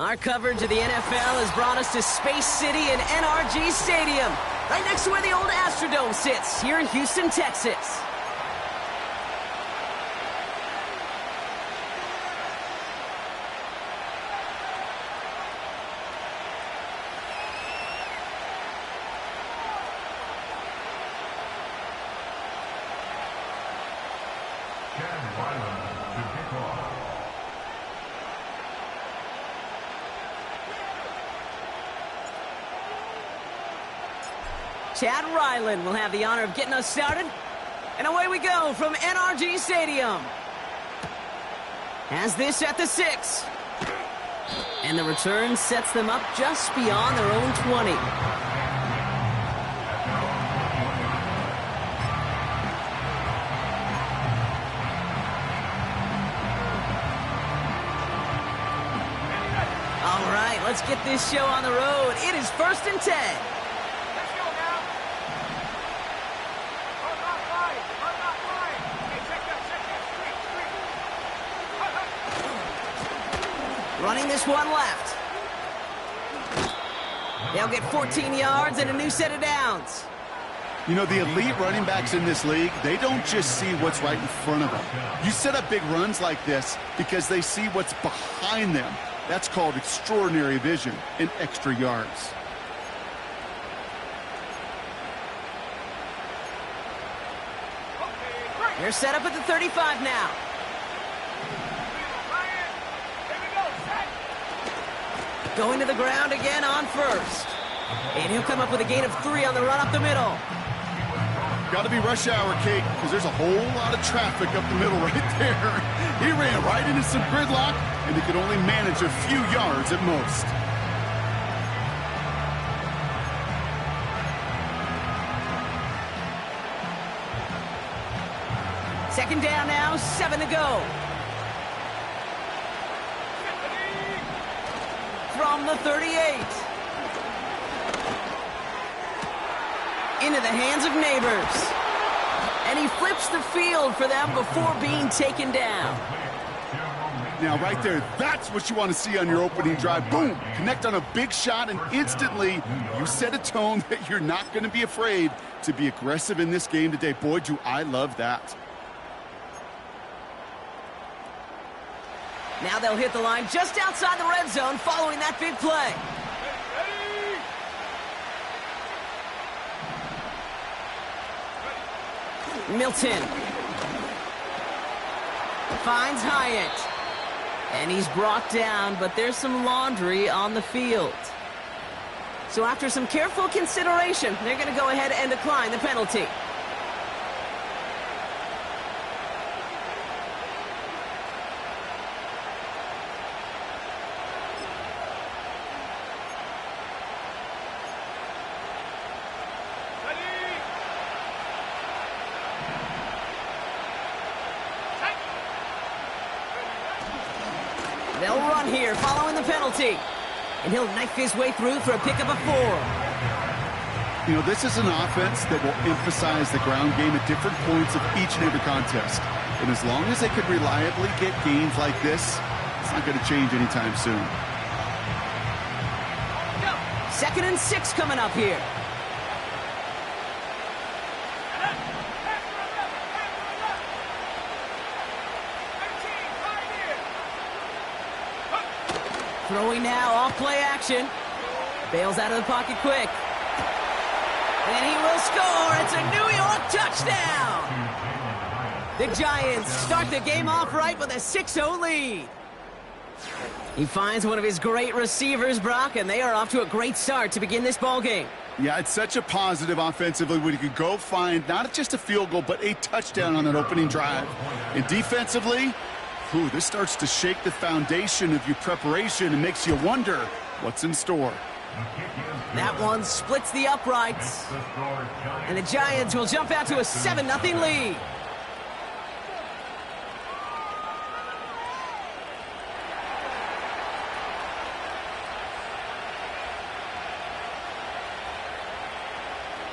Our coverage of the NFL has brought us to Space City and NRG Stadium, right next to where the old Astrodome sits, here in Houston, Texas. Chad Ryland will have the honor of getting us started. And away we go from NRG Stadium. Has this at the 6. And the return sets them up just beyond their own 20. All right, let's get this show on the road. It is 1st and 10. Running this one left. They'll get 14 yards and a new set of downs. You know, the elite running backs in this league, they don't just see what's right in front of them. You set up big runs like this because they see what's behind them. That's called extraordinary vision and extra yards. They're set up at the 35 now. Going to the ground again on 1st. And he'll come up with a gain of 3 on the run up the middle. Got to be rush hour, Kate, because there's a whole lot of traffic up the middle right there. He ran right into some gridlock, and he could only manage a few yards at most. Second down now, 7 to go. From the 38. Into the hands of Neighbors. And he flips the field for them before being taken down. Now, right there, that's what you want to see on your opening drive. Boom! Connect on a big shot, and instantly you set a tone that you're not going to be afraid to be aggressive in this game today. Boy, do I love that. Now they'll hit the line just outside the red zone following that big play. Milton finds Hyatt. And he's brought down, but there's some laundry on the field. So after some careful consideration, they're going to go ahead and decline the penalty. They'll run here following the penalty. And he'll knife his way through for a pickup of 4. You know, this is an offense that will emphasize the ground game at different points of each and every contest. And as long as they can reliably get gains like this, it's not going to change anytime soon. 2nd and 6 coming up here. Throwing now, off play action. Bails out of the pocket quick. And he will score. It's a New York touchdown. The Giants start the game off right with a 6-0 lead. He finds one of his great receivers, Brock, and they are off to a great start to begin this ball game. Yeah, it's such a positive offensively when you could go find not just a field goal, but a touchdown on that opening drive. And defensively, this starts to shake the foundation of your preparation and makes you wonder what's in store. That one splits the uprights. And the Giants will jump out to a 7-0 lead.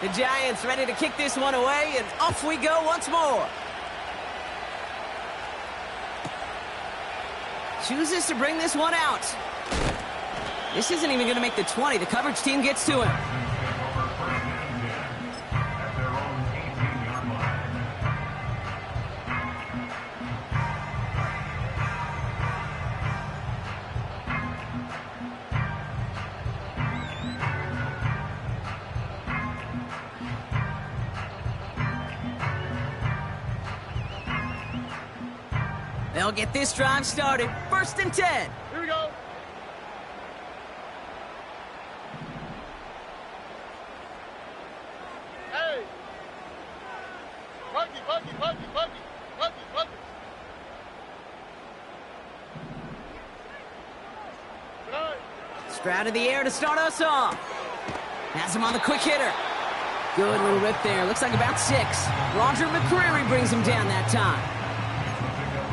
The Giants ready to kick this one away, and off we go once more. Chooses to bring this one out. This isn't even going to make the 20. The coverage team gets to him. They'll get this drive started. 1st and 10. Here we go. Hey. Buggy. Stroud in the air to start us off. Has him on the quick hitter. Good little rip there. Looks like about 6. Roger McCreary brings him down that time.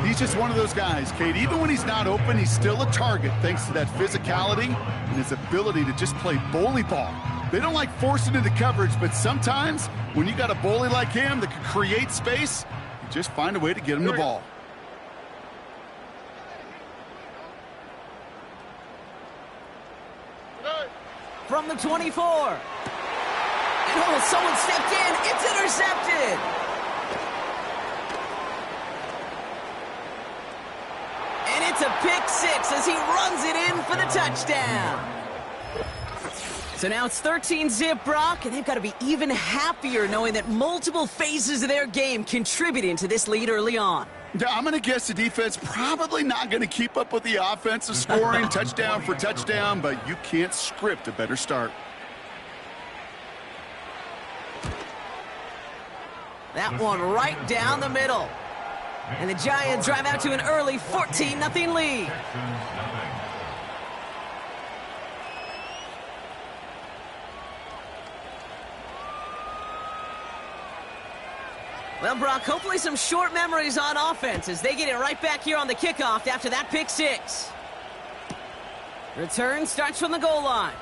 He's just one of those guys, Kate. Even when he's not open, he's still a target thanks to that physicality and his ability to just play bully ball. They don't like forcing into coverage, but sometimes when you got a bully like him that can create space, you just find a way to get him the ball. From the 24. And oh, someone stepped in. It's intercepted. And it's a pick 6 as he runs it in for the touchdown. So now it's 13-zip, Brock, and they've got to be even happier knowing that multiple phases of their game contributing to this lead early on. Yeah, I'm going to guess the defense probably not going to keep up with the offensive scoring touchdown for touchdown, but you can't script a better start. That one right down the middle. And the Giants drive out to an early 14-0 lead. Well, Brock, hopefully some short memories on offense as they get it right back here on the kickoff after that pick 6. Return starts from the goal line.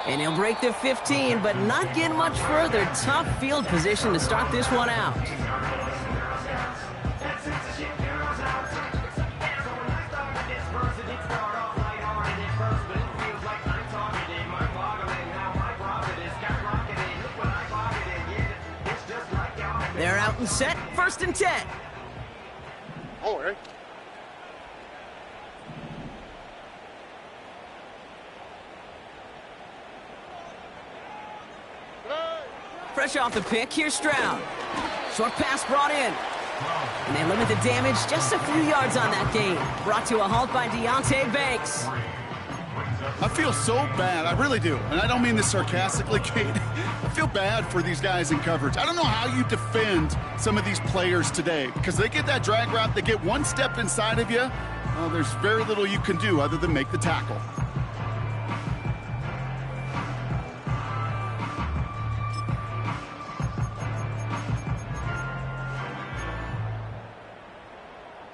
And he'll break the 15, but not get much further. Tough field position to start this one out. They're out and set. 1st and 10. Oh, right. Fresh off the pick, here's Stroud. Short pass brought in. And they limit the damage just a few yards on that game. Brought to a halt by Deontay Banks. I feel so bad. I really do. And I don't mean this sarcastically, Kate. I feel bad for these guys in coverage. I don't know how you defend some of these players today because they get that drag route, they get one step inside of you. Well, there's very little you can do other than make the tackle.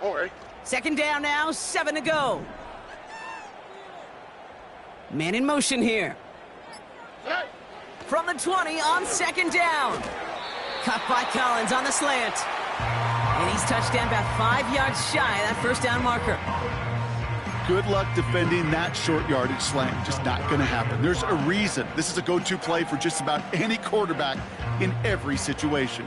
All right. 2nd down now, 7 to go. Man in motion here. Hey. From the 20 on 2nd down. Cut by Collins on the slant. And he's touchdown about 5 yards shy of that 1st down marker. Good luck defending that short yardage slant. Just not going to happen. There's a reason. This is a go-to play for just about any quarterback in every situation.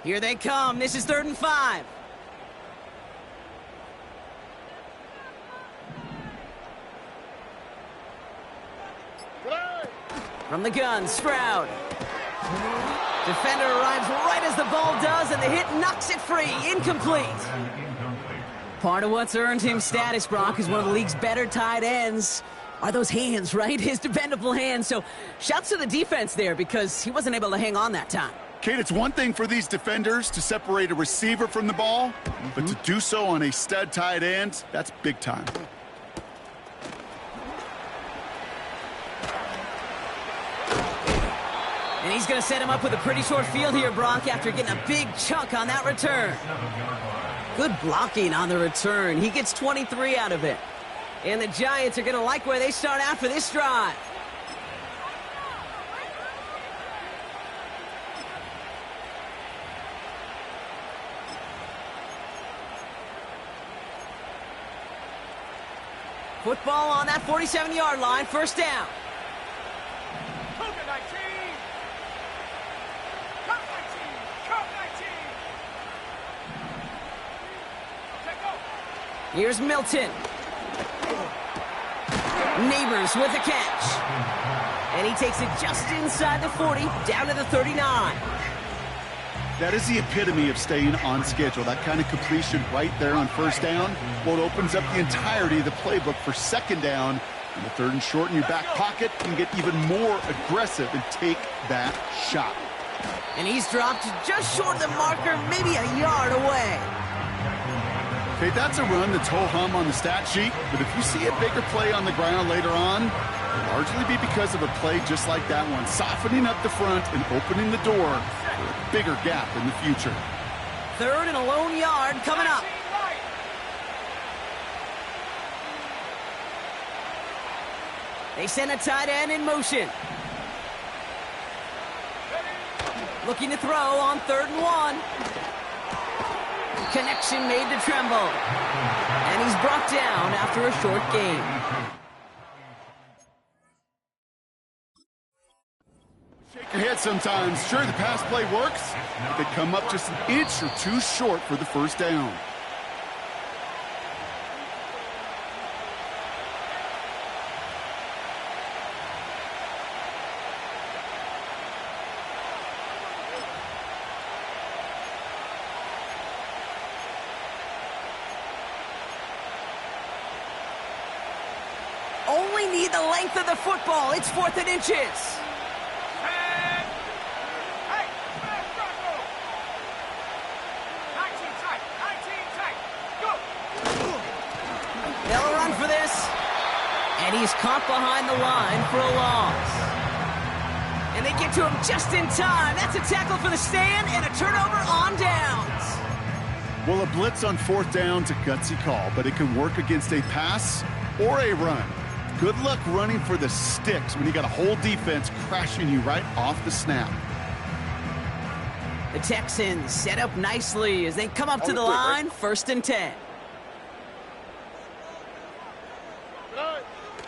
Here they come. This is 3rd and 5. From the gun, Stroud. Defender arrives right as the ball does, and the hit knocks it free. Incomplete. Part of what's earned him status, Brock, is one of the league's better tight ends. Are those hands, right? His dependable hands. So shouts to the defense there because he wasn't able to hang on that time. Kate, it's one thing for these defenders to separate a receiver from the ball, but to do so on a stud tight end, that's big time. And he's going to set him up with a pretty short field here, Brock, after getting a big chunk on that return. Good blocking on the return. He gets 23 out of it. And the Giants are going to like where they start after this drive. Football on that 47-yard line, first down. Here's Milton. Neighbors with the catch. And he takes it just inside the 40, down to the 39. That is the epitome of staying on schedule. That kind of completion right there on first down. Well, it opens up the entirety of the playbook for second down. And the third and short in your back pocket can get even more aggressive and take that shot. And he's dropped just short of the marker, maybe a yard away. Okay, that's a run that's ho-hum on the stat sheet, but if you see a bigger play on the ground later on, it'll largely be because of a play just like that one, softening up the front and opening the door for a bigger gap in the future. Third and a lone yard coming up. They send a tight end in motion. Looking to throw on 3rd and 1. Connection made to Tremble. And he's brought down after a short gain. Shake your head sometimes. Sure, the pass play works. They come up just an inch or two short for the first down. Only need the length of the football. It's 4th and inches. They'll run for this. And he's caught behind the line for a loss. And they get to him just in time. That's a tackle for the stand and a turnover on downs. Well, a blitz on 4th down's a gutsy call, but it can work against a pass or a run. Good luck running for the sticks when you got a whole defense crashing you right off the snap. The Texans set up nicely as they come up to the line, 1st and 10.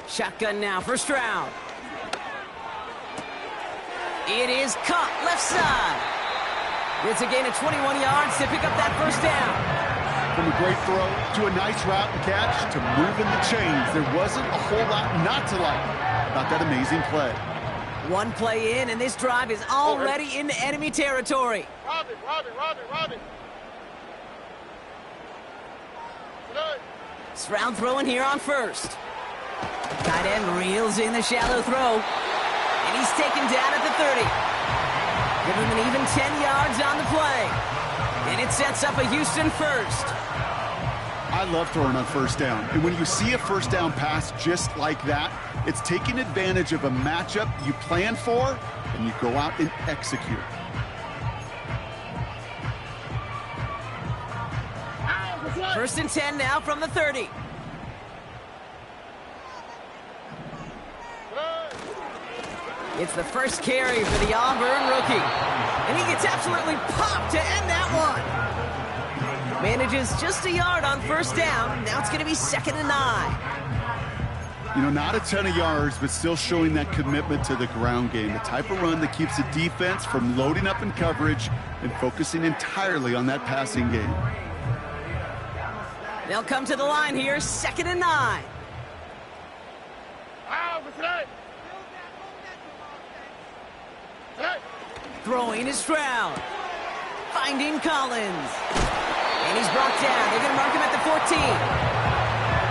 Shotgun now for Stroud. It is caught left side. It's a gain of 21 yards to pick up that first down. From a great throw to a nice route and catch to moving the chains, there wasn't a whole lot not to like about that amazing play. One play in, and this drive is already into enemy territory. Robin. Stroud throwing here on 1st. Tight end reels in the shallow throw. And he's taken down at the 30. Give him an even 10 yards on the play. And it sets up a Houston first. I love throwing on 1st down. And when you see a 1st down pass just like that, it's taking advantage of a matchup you plan for, and you go out and execute. First and 10 now from the 30. It's the first carry for the Auburn rookie. And he gets absolutely popped to end that one. Manages just a yard on 1st down. Now it's going to be 2nd and 9. You know, not a ton of yards, but still showing that commitment to the ground game. The type of run that keeps the defense from loading up in coverage and focusing entirely on that passing game. They'll come to the line here, 2nd and 9. Throwing is Stroud. Finding Collins. And he's brought down. They're going to mark him at the 14.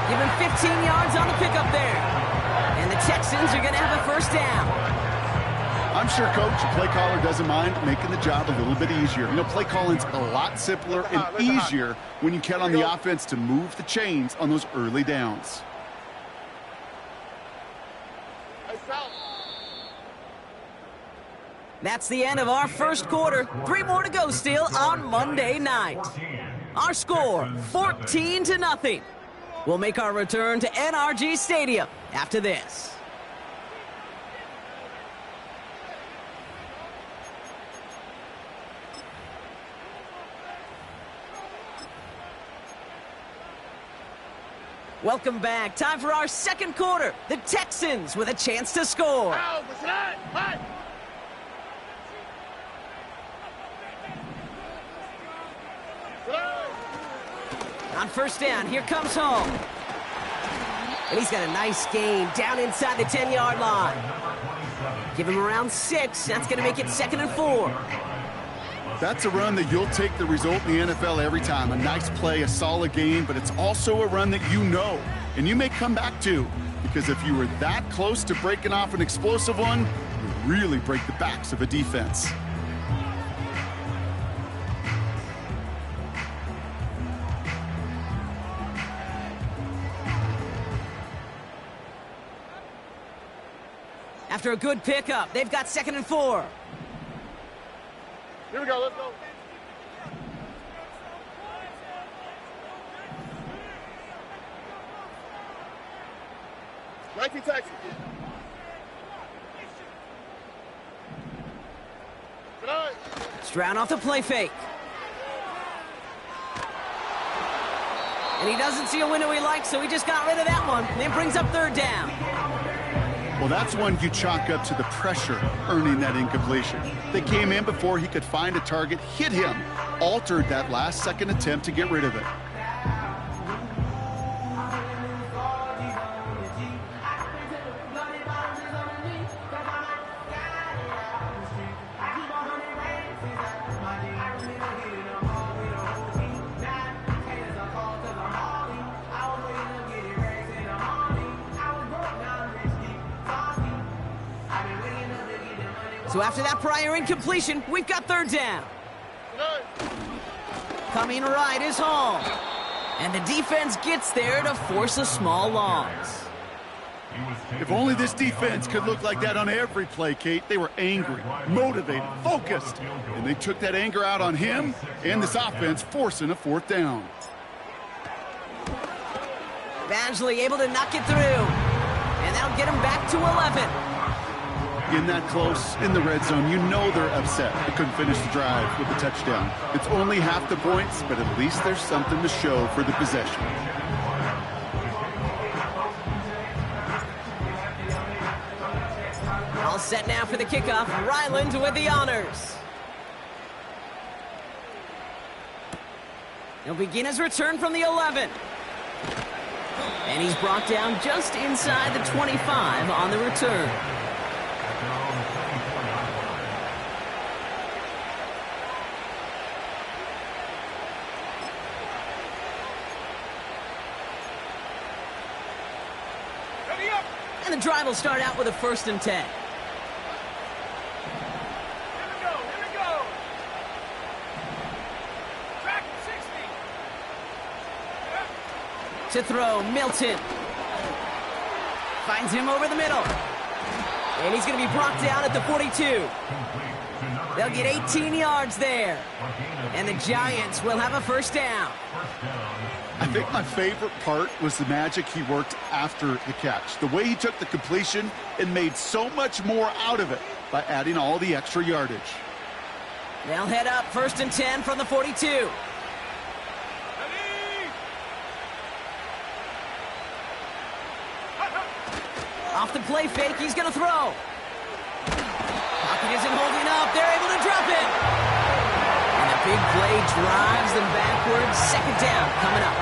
Give him 15 yards on the pickup there. And the Texans are going to have a 1st down. I'm sure, Coach, the play caller doesn't mind making the job a little bit easier. You know, play calling's a lot simpler and easier when you count on the offense to move the chains on those early downs. That's the end of our first quarter. 3 more to go still on Monday night. Our score, 14-0. We'll make our return to NRG Stadium after this. Welcome back. Time for our second quarter. The Texans with a chance to score. On first down, here comes home. And he's got a nice gain down inside the 10-yard line. Give him around 6. That's going to make it 2nd and 4. That's a run that you'll take the result in the NFL every time. A nice play, a solid game, but it's also a run that you know, and you may come back to, because if you were that close to breaking off an explosive one, you really break the backs of a defense. After a good pickup, they've got 2nd and 4. Here we go, let's go. Nike Texas. Stroud off the play fake. And he doesn't see a window he likes, so he just got rid of that one. And it brings up 3rd down. Well, that's one you chalk up to the pressure earning that incompletion. They came in before he could find a target, hit him, altered that last-second attempt to get rid of it. So after that prior incompletion, we've got 3rd down. Coming right is home. And the defense gets there to force a small loss. If only this defense could look like that on every play, Kate. They were angry, motivated, focused. And they took that anger out on him and this offense, forcing a 4th down. Badgley able to knock it through. And that'll get him back to 11. In that close, in the red zone, you know they're upset. They couldn't finish the drive with the touchdown. It's only half the points, but at least there's something to show for the possession. All set now for the kickoff. Ryland with the honors. He'll begin his return from the 11. And he's brought down just inside the 25 on the return. And the drive will start out with a 1st and 10. Here we go. Track 60. To throw, Milton. Finds him over the middle. And he's going to be brought down at the 42. They'll get 18 yards there. And the Giants will have a 1st down. I think my favorite part was the magic he worked after the catch. The way he took the completion and made so much more out of it by adding all the extra yardage. They'll head up 1st and 10 from the 42. Off the play fake, he's going to throw. Pocket isn't holding up. They're able to drop it. And the big play drives them backwards. 2nd down coming up.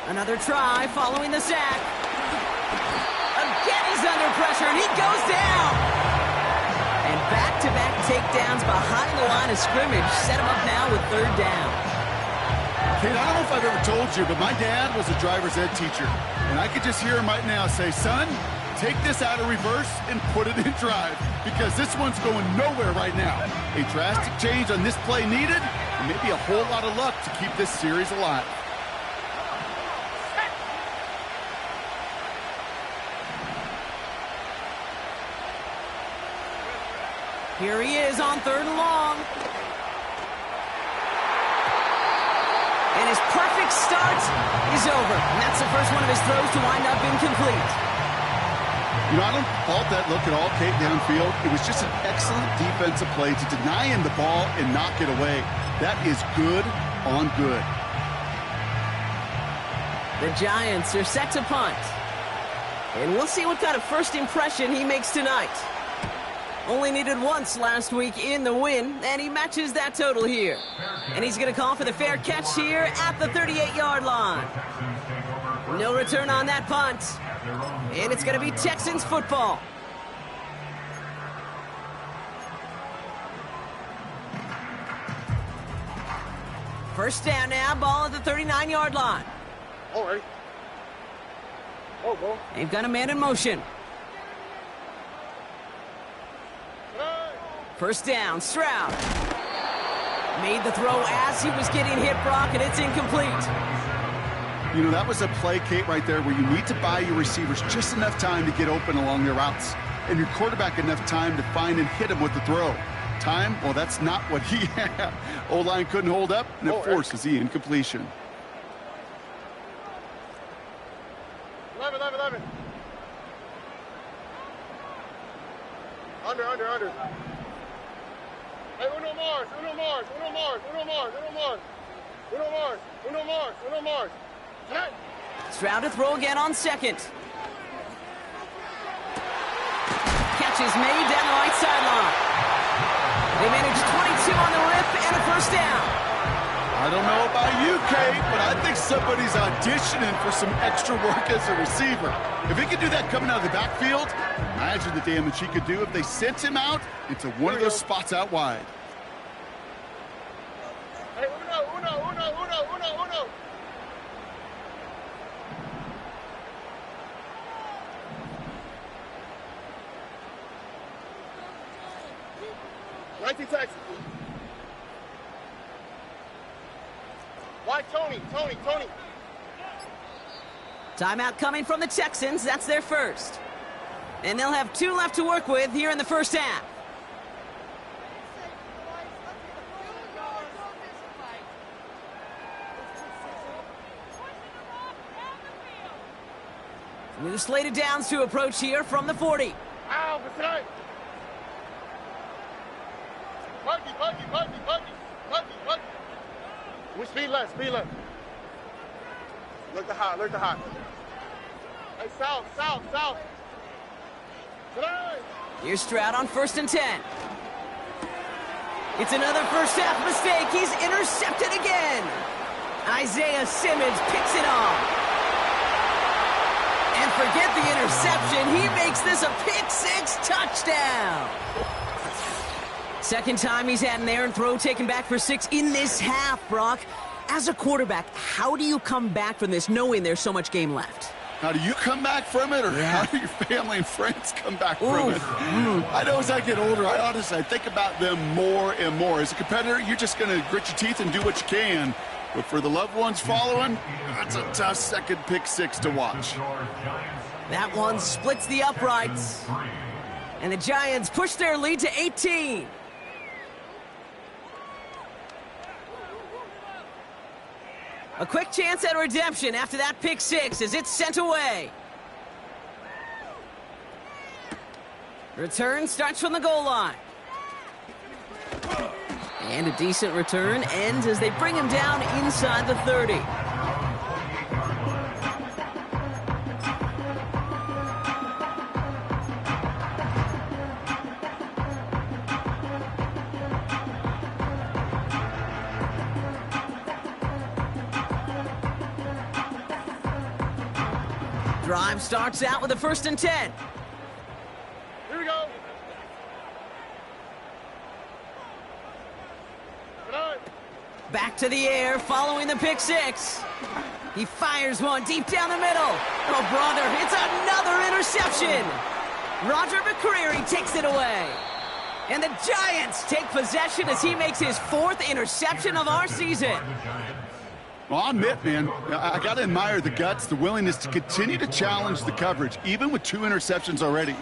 Another try following the sack. A He's under pressure, and he goes down. And back-to-back takedowns behind the line of scrimmage set him up now with third down. Kate, I don't know if I've ever told you, but my dad was a driver's ed teacher. And I could just hear him right now say, son, take this out of reverse and put it in drive, because this one's going nowhere right now. A drastic change on this play needed, and maybe a whole lot of luck to keep this series alive. Here he is on third and long. And his perfect start is over. And that's the first one of his throws to wind up incomplete. You know, I don't fault that look at all, Kate, downfield. It was just an excellent defensive play to deny him the ball and knock it away. That is good on good. The Giants are set to punt. And we'll see what kind of first impression he makes tonight. Only needed once last week in the win, and he matches that total here. And he's going to call for the fair catch here at the 38-yard line. No return on that punt. And it's going to be Texans football. First down now, ball at the 39-yard line. All right. Oh, go. They've got a man in motion. First down, Stroud. Made the throw as he was getting hit, Brock, and it's incomplete. You know, that was a play, Kate, right there where you need to buy your receivers just enough time to get open along their routes, and your quarterback enough time to find and hit him with the throw. Time? Well, that's not what he had. O-line couldn't hold up, and it forces the incompletion. 11. Under. Hey, uno Mars. Tonight. Stroud to throw again on second. Catch is made down the right sideline. They managed 22 on the rip and a first down. I don't know about you, Kate, but I think somebody's auditioning for some extra work as a receiver. If he could do that coming out of the backfield, imagine the damage he could do if they sent him out into one of those spots out wide. Hey, uno. 19 Texas. Why Tony? Timeout coming from the Texans. That's their first. And they'll have 2 left to work with here in the first half. New slated downs to approach here from the 40. Ow, beside. Buggy. We speed left. Look the hot. Hey, south. Tonight. Here's Stroud on 1st and 10. It's another first half mistake. He's intercepted again. Isaiah Simmons picks it off. And forget the interception. He makes this a pick-6 touchdown. Second time he's had an errant throw taken back for 6 in this half, Brock. As a quarterback, how do you come back from this knowing there's so much game left? How do you come back from it, or how do your family and friends come back from it? I know as I get older, I think about them more and more. As a competitor, you're just going to grit your teeth and do what you can. But for the loved ones following, it's a tough second pick-6 to watch. That one splits the uprights. And the Giants push their lead to 18. A quick chance at redemption after that pick-6 as it's sent away. Return starts from the goal line. And a decent return ends as they bring him down inside the 30. Drive starts out with a 1st and 10. Here we go. Back to the air following the pick 6. He fires one deep down the middle. Oh, brother, it's another interception. Roger McCreary takes it away. And the Giants take possession as he makes his 4th interception of our season. Well, I'll admit, man, I got to admire the guts, the willingness to continue to challenge the coverage, even with 2 interceptions already.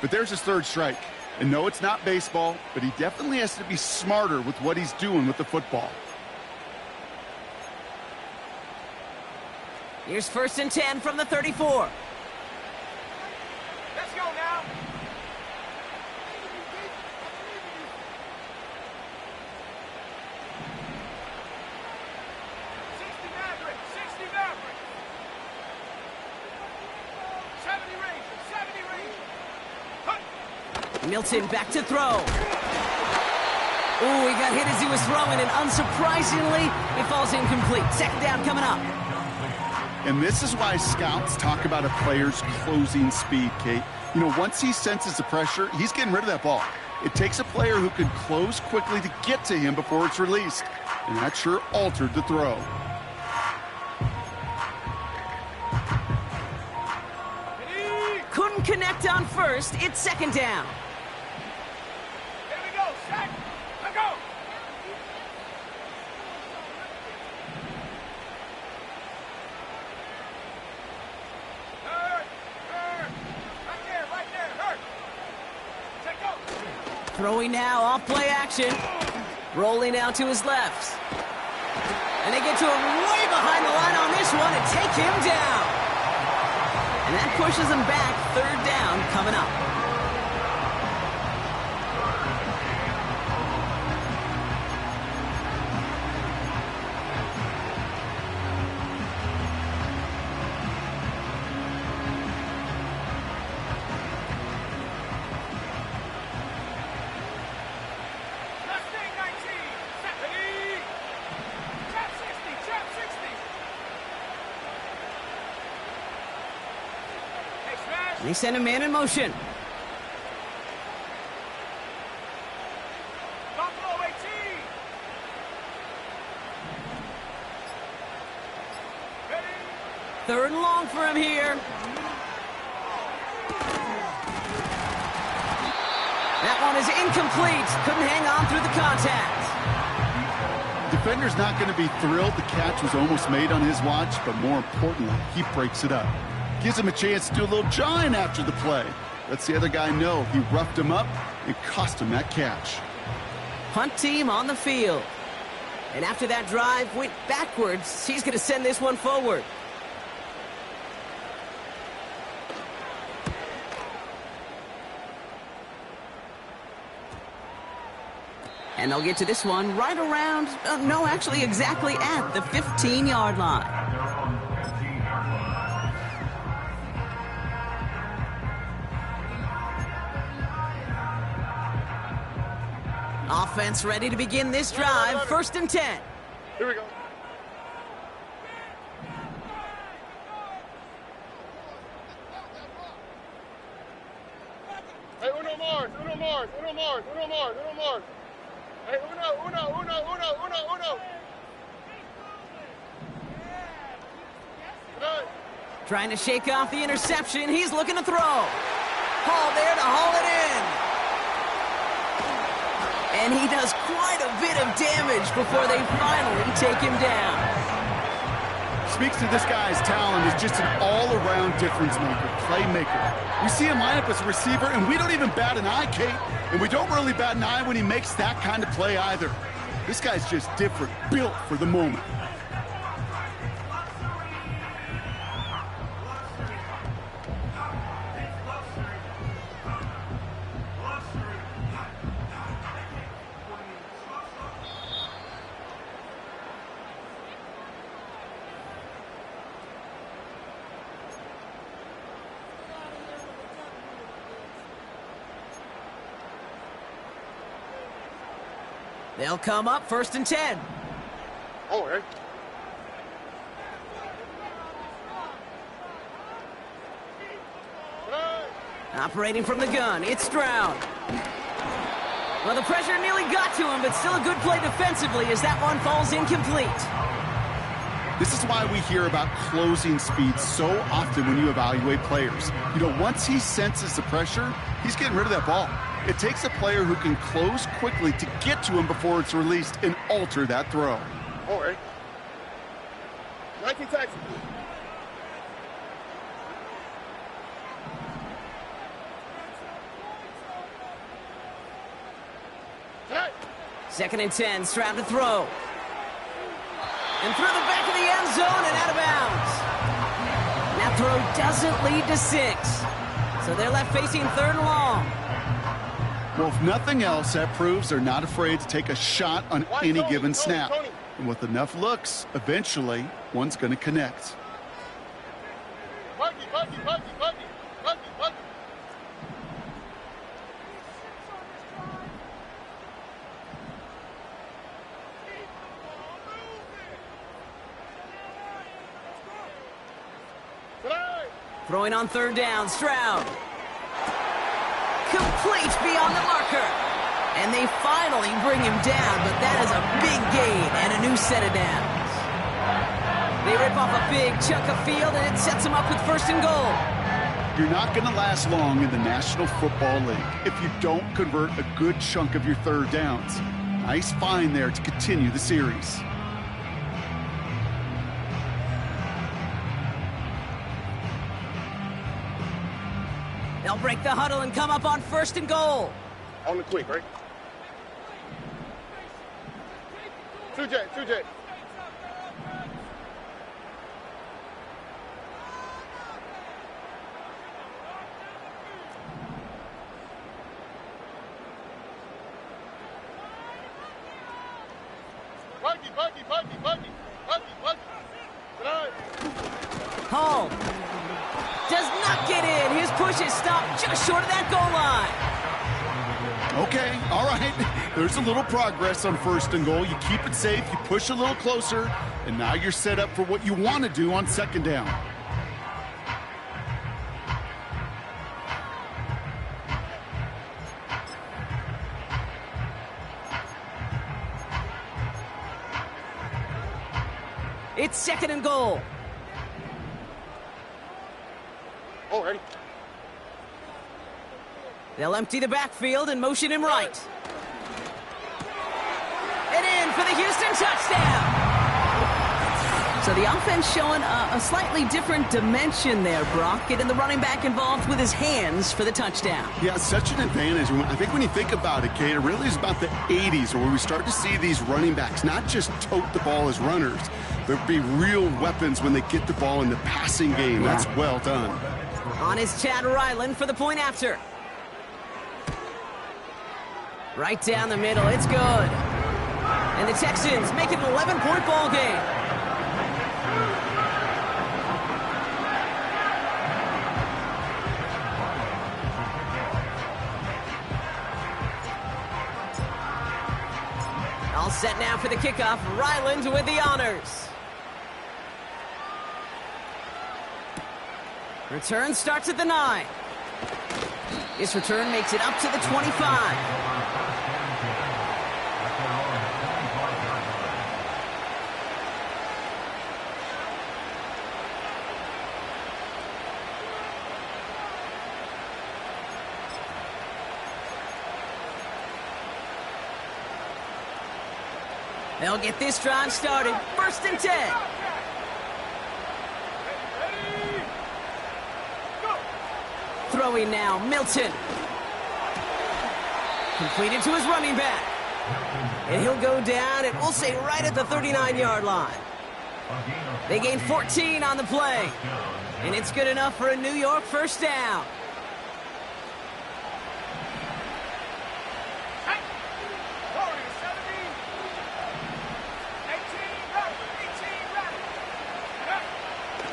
But there's his 3rd strike. And no, it's not baseball, but he definitely has to be smarter with what he's doing with the football. Here's 1st and 10 from the 34. Let's go now. Milton back to throw. Ooh, he got hit as he was throwing, and unsurprisingly, it falls incomplete. 2nd down coming up. And this is why scouts talk about a player's closing speed, Kate. You know, once he senses the pressure, he's getting rid of that ball. It takes a player who can close quickly to get to him before it's released. And that sure altered the throw. Couldn't connect on 1st. It's 2nd down. Here we go. Set. Let's go. Hurt. Right there. Hurt. Take go. Throwing now, off play action. Rolling out to his left. And they get to him way behind the line on this one and take him down. And that pushes him back. 3rd down coming up. They send a man in motion. Buffalo 18. Ready? 3rd and long for him here. That one is incomplete. Couldn't hang on through the contact. Defender's not going to be thrilled the catch was almost made on his watch, but more importantly, he breaks it up. Gives him a chance to do a little jawing after the play. Lets the other guy know he roughed him up and cost him that catch. Punt team on the field. And after that drive went backwards, he's going to send this one forward. And they'll get to this one right around, no, actually exactly at the 15-yard line. Offense ready to begin this drive. 1st and 10. Here we go. Hey, uno more. Hey, uno. Good. Trying to shake off the interception. He's looking to throw. Hall there to haul it in. And he does quite a bit of damage before they finally take him down. Speaks to this guy's talent as just an all-around difference maker, playmaker. We see him line up as a receiver, and we don't even bat an eye, Kate. And we don't really bat an eye when he makes that kind of play either. This guy's just different, built for the moment. They'll come up 1st and 10. Oh, hey. Operating from the gun, it's Stroud. Well, the pressure nearly got to him, but still a good play defensively as that one falls incomplete. This is why we hear about closing speed so often when you evaluate players. You know, once he senses the pressure, he's getting rid of that ball. It takes a player who can close quickly to get to him before it's released and alter that throw. All right. 19 taxi. Second and 10, Stroud to throw. And through the back of the end zone and out of bounds. That throw doesn't lead to 6. So they're left facing 3rd and long. Well, if nothing else, that proves they're not afraid to take a shot on any given snap. And with enough looks, eventually, one's going to connect. Buggy. Throwing on 3rd down, Stroud. Complete beyond the marker. And they finally bring him down, but that is a big gain and a new set of downs. They rip off a big chunk of field, and it sets them up with 1st and goal. You're not going to last long in the National Football League if you don't convert a good chunk of your 3rd downs. Nice find there to continue the series. They'll break the huddle and come up on 1st and goal. On the quick, right? 2J. Buggy. Hall does not get in. His push is stopped just short of that goal line. Okay, all right. There's a little progress on 1st and goal. You keep it safe, you push a little closer, and now you're set up for what you want to do on 2nd down. It's 2nd and goal. Already. They'll empty the backfield and motion him right. And in for the Houston touchdown. So the offense showing a slightly different dimension there, Brock. Getting the running back involved with his hands for the touchdown. Yeah, such an advantage. I think when you think about it, Kate, it really is about the 80s where we start to see these running backs not just tote the ball as runners, but be real weapons when they get the ball in the passing game. That's well done. On is Chad Ryland for the point after. Right down the middle, it's good. And the Texans make it an 11-point ball game. All set now for the kickoff. Ryland with the honors. Return starts at the 9. This return makes it up to the 25. They'll get this drive started. 1st and 10. Throwing now, Milton. Completed to his running back. And he'll go down, and we'll say right at the 39-yard line. They gain 14 on the play. And it's good enough for a New York 1st down.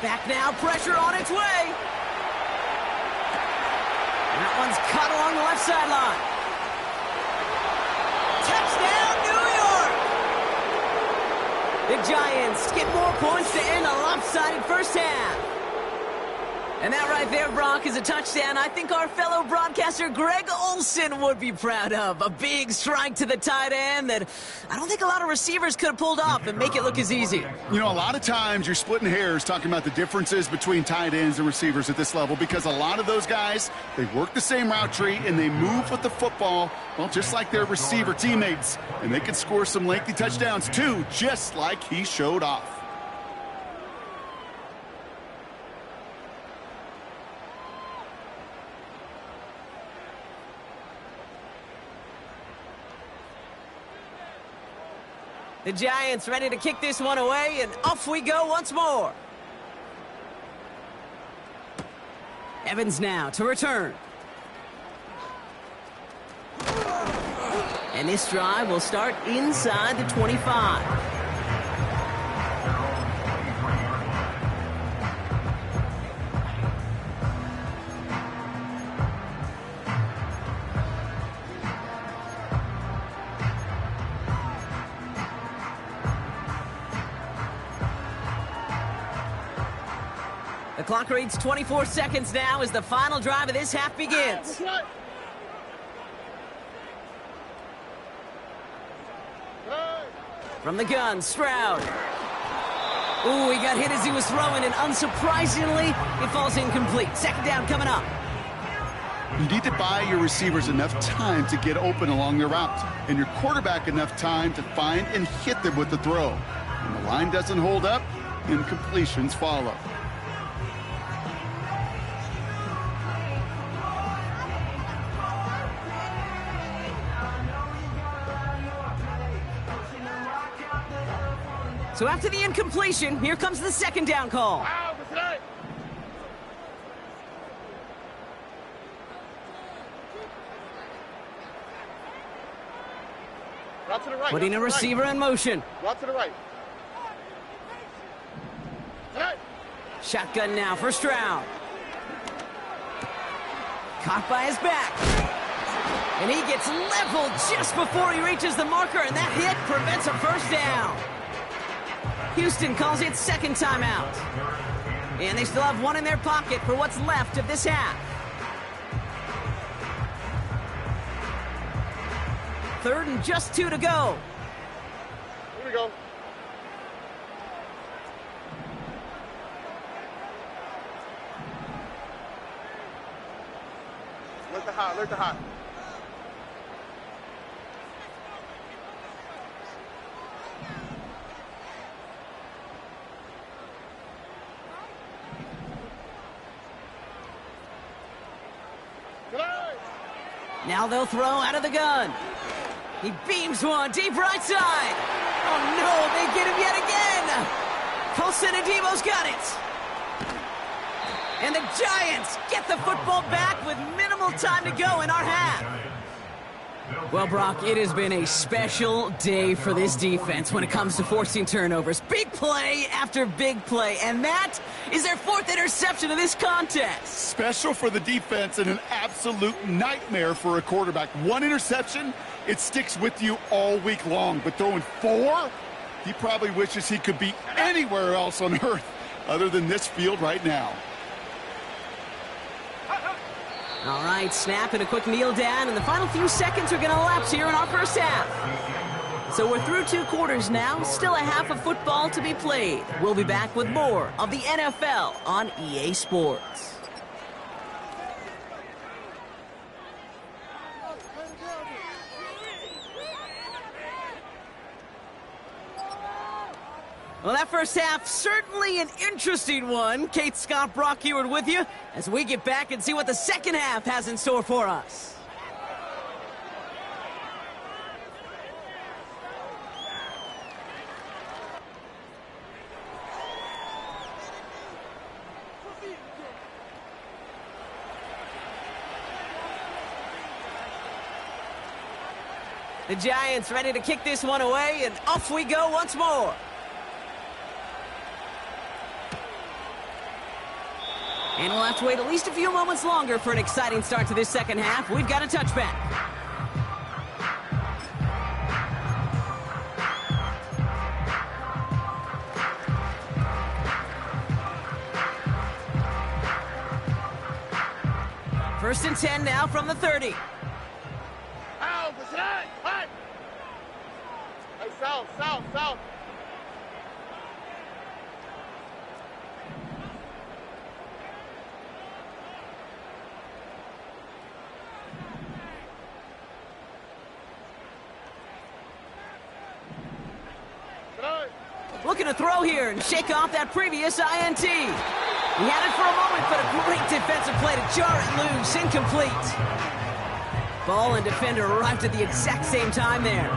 Back now, pressure on its way. That one's cut along the left sideline. Touchdown, New York! The Giants get more points to end a lopsided 1st half. And that right there, Brock, is a touchdown I think our fellow broadcaster Greg Olson would be proud of. A big strike to the tight end that I don't think a lot of receivers could have pulled off and make it look as easy. You know, a lot of times you're splitting hairs talking about the differences between tight ends and receivers at this level because a lot of those guys, they work the same route tree and they move with the football, well, just like their receiver teammates. And they can score some lengthy touchdowns too, just like he showed off. The Giants ready to kick this one away, and off we go once more. Evans now to return. And this drive will start inside the 25. The clock reads 24 seconds now as the final drive of this half begins. From the gun, Stroud. Ooh, he got hit as he was throwing, and unsurprisingly, it falls incomplete. Second down coming up. You need to buy your receivers enough time to get open along their route, and your quarterback enough time to find and hit them with the throw. When the line doesn't hold up, incompletions follow. So after the incompletion, here comes the second down call. Route to the right. Putting a receiver in motion. Route to the right. Shotgun now for Stroud. Caught by his back. And he gets leveled just before he reaches the marker, and that hit prevents a first down. Houston calls it second timeout. And they still have one in their pocket for what's left of this half. Third and just 2 to go. Here we go. Alert the hot, alert the hot. Now they'll throw out of the gun. He beams one deep right side. Oh no, they get him yet again. Colson and Debo's got it. And the Giants get the football back with minimal time to go in our half. Well, Brock, it has been a special day for this defense when it comes to forcing turnovers. Big play after big play, and that is their fourth interception of this contest. Special for the defense and an absolute nightmare for a quarterback. One interception, it sticks with you all week long. But throwing 4, he probably wishes he could be anywhere else on earth other than this field right now. All right, snap and a quick kneel down, and the final few seconds are going to elapse here in our first half. So we're through 2 quarters now, still a half of football to be played. We'll be back with more of the NFL on EA Sports. Well, that first half, certainly an interesting one. Kate Scott, Brock Heward with you as we get back and see what the second half has in store for us. The Giants ready to kick this one away, and off we go once more. And we'll have to wait at least a few moments longer for an exciting start to this second half. We've got a touchback. First and 10 now from the 30. Out, right, right. Hey, south, south, south. Looking to throw here and shake off that previous INT. He had it for a moment, but a great defensive play to jar it loose. Incomplete. Ball and defender arrived at the exact same time there.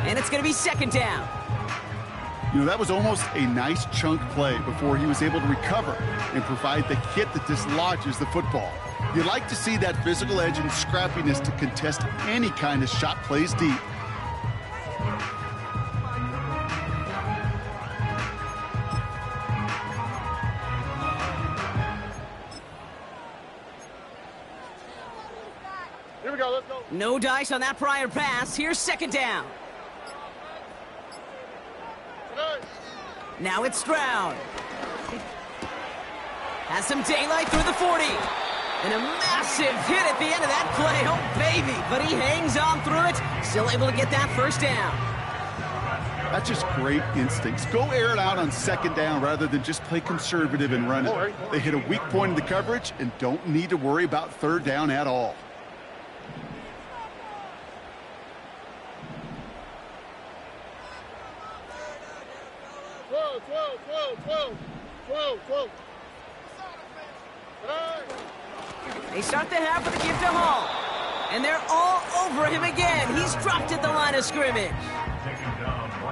And it's going to be second down. You know, that was almost a nice chunk play before he was able to recover and provide the hit that dislodges the football. You like to see that physical edge and scrappiness to contest any kind of shot plays deep. Here we go, let's go. No dice on that prior pass. Here's second down. Now it's Stroud. Has some daylight through the 40. And a massive hit at the end of that play. Oh, baby. But he hangs on through it. Still able to get that first down. That's just great instincts. Go air it out on second down rather than just play conservative and run it. They hit a weak point in the coverage and don't need to worry about third down at all. They start the half with a give to Hall. And they're all over him again. He's dropped at the line of scrimmage.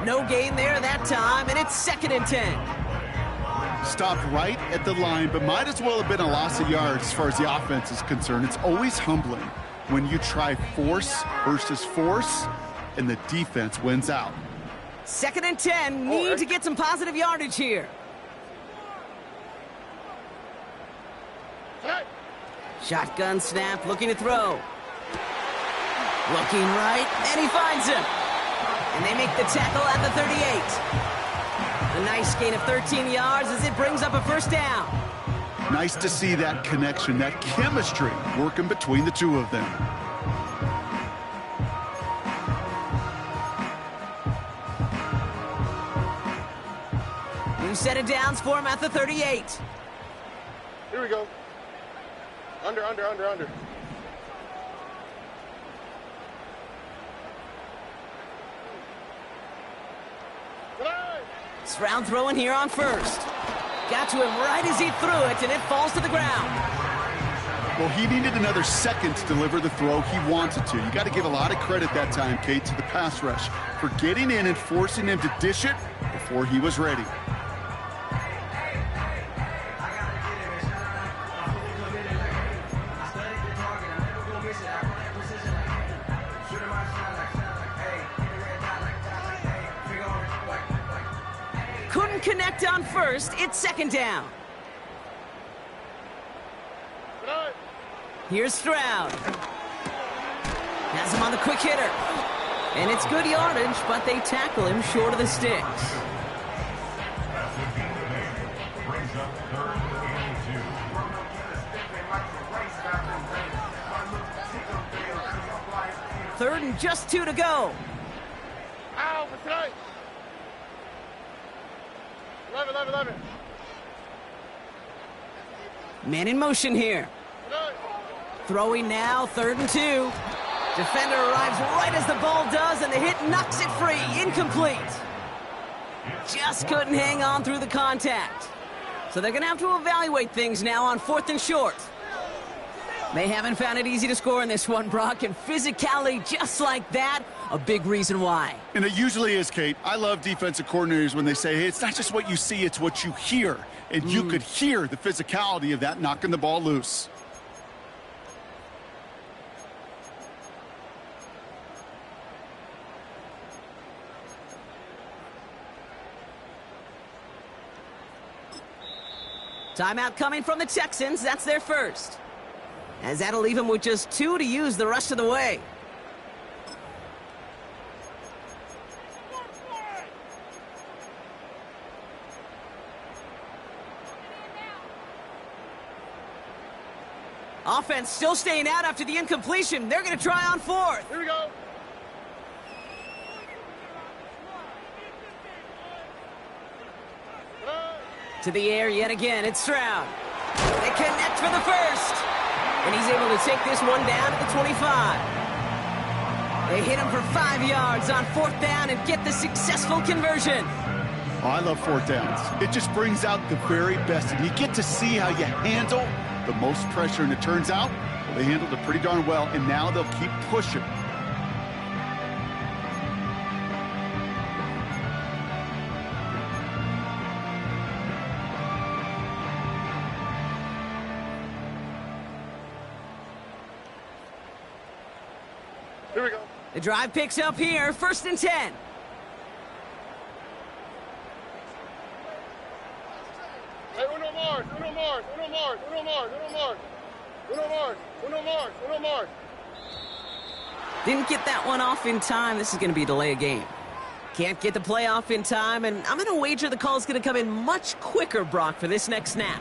No gain there that time, and it's second and 10. Stopped right at the line, but might as well have been a loss of yards as far as the offense is concerned. It's always humbling when you try force versus force, and the defense wins out. Second and 10, need to get some positive yardage here. Shotgun snap, looking to throw. Looking right, and he finds him. And they make the tackle at the 38. A nice gain of 13 yards as it brings up a first down. Nice to see that connection, that chemistry working between the two of them. New set of downs for him at the 38. Here we go. Under. Stroud throwing here on first. Got to him right as he threw it, and it falls to the ground. Well, he needed another second to deliver the throw he wanted to. You got to give a lot of credit that time, Kate, to the pass rush for getting in and forcing him to dish it before he was ready. Couldn't connect on first. It's second down. Here's Stroud. Has him on the quick hitter. And it's good yardage, but they tackle him short of the sticks. Third and just 2 to go. Ow, for tonight. 11. Man in motion here. Throwing now, 3rd and 2. Defender arrives right as the ball does, and the hit knocks it free. Incomplete. Just couldn't hang on through the contact. So they're going to have to evaluate things now on 4th and short. They haven't found it easy to score in this one, Brock, and physicality just like that, a big reason why. And it usually is, Kate. I love defensive coordinators when they say, hey, it's not just what you see, it's what you hear. And you could hear the physicality of that knocking the ball loose. Timeout coming from the Texans. That's their first. As that'll leave them with just 2 to use the rest of the way. Offense still staying out after the incompletion. They're going to try on fourth. Here we go. To the air yet again. It's Stroud. They connect for the first. And he's able to take this one down at the 25. They hit him for 5 yards on fourth down and get the successful conversion. Oh, I love fourth downs. It just brings out the very best. And you get to see how you handle the most pressure. And it turns out they handled it pretty darn well. And now they'll keep pushing. Here we go. The drive picks up here. 1st and 10. Hey, uno más, uno más, uno más, uno más, uno más. Uno más, uno más, uno más. Didn't get that one off in time. This is going to be a delay of game. Can't get the play off in time, and I'm going to wager the call is going to come in much quicker, Brock, for this next snap.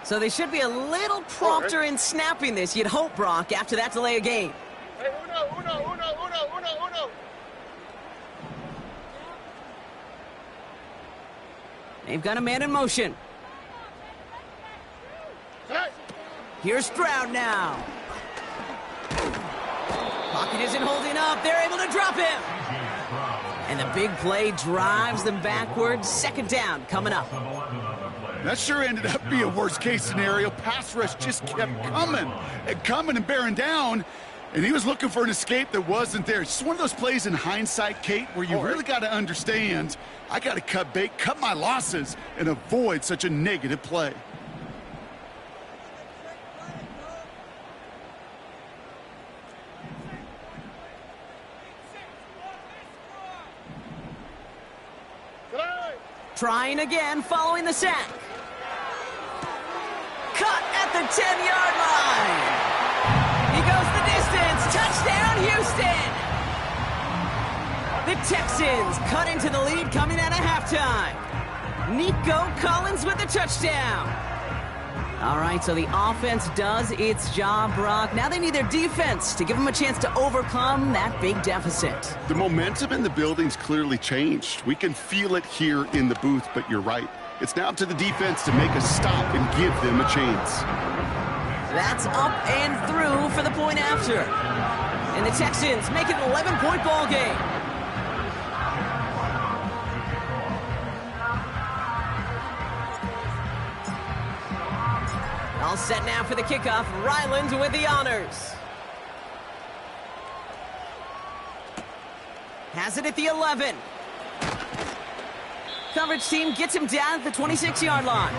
So they should be a little prompter in snapping this, you'd hope, Brock, after that delay of game. Hey, uno. They've got a man in motion. Hey. Here's Stroud now. Pocket isn't holding up. They're able to drop him. And the big play drives them backwards. 2nd down coming up. That sure ended up being a worst-case scenario. Pass rush just kept coming and bearing down. And he was looking for an escape that wasn't there. It's just one of those plays in hindsight, Kate, where you really got to understand, I got to cut bait, cut my losses, and avoid such a negative play. Trying again following the sack. Cut at the 10-yard line. He goes the distance. Touchdown, Houston. The Texans cut into the lead coming out of halftime. Nico Collins with the touchdown. All right, so the offense does its job, Brock. Now they need their defense to give them a chance to overcome that big deficit. The momentum in the building's clearly changed. We can feel it here in the booth, but you're right. It's now up to the defense to make a stop and give them a chance. That's up and through for the point after. And the Texans make it an 11-point ball game. All set now for the kickoff. Ryland with the honors. Has it at the 11. Coverage team gets him down at the 26-yard line.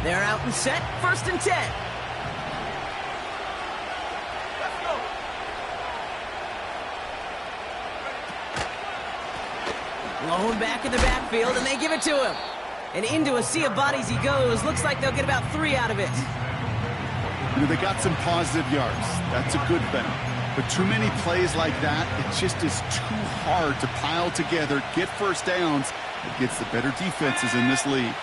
They're out and set. 1st and 10. Blown back in the backfield, and they give it to him. And into a sea of bodies he goes. Looks like they'll get about 3 out of it. You know, they got some positive yards. That's a good thing. But too many plays like that, it just is too hard to pile together, get first downs against the better defenses in this league.